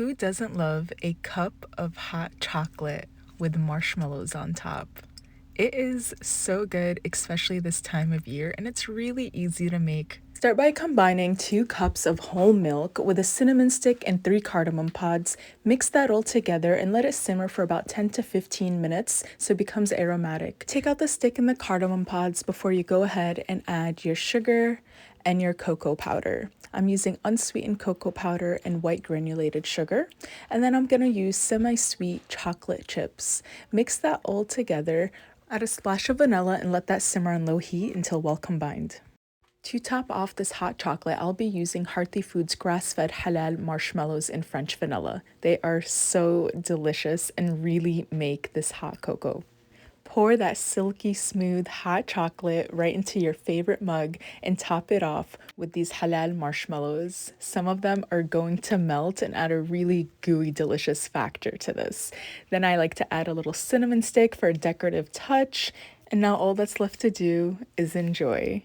Who doesn't love a cup of hot chocolate with marshmallows on top? It is so good, especially this time of year, and it's really easy to make. Start by combining 2 cups of whole milk with a cinnamon stick and 3 cardamom pods. Mix that all together and let it simmer for about 10 to 15 minutes so it becomes aromatic. Take out the stick and the cardamom pods before you go ahead and add your sugar and your cocoa powder. I'm using unsweetened cocoa powder and white granulated sugar. And then I'm going to use semi-sweet chocolate chips. Mix that all together. Add a splash of vanilla and let that simmer on low heat until well combined. To top off this hot chocolate, I'll be using Hearthy Foods Grass Fed Halal Marshmallows in French vanilla. They are so delicious and really make this hot cocoa. Pour that silky smooth hot chocolate right into your favorite mug and top it off with these halal marshmallows. Some of them are going to melt and add a really gooey, delicious factor to this. Then I like to add a little cinnamon stick for a decorative touch. And now all that's left to do is enjoy.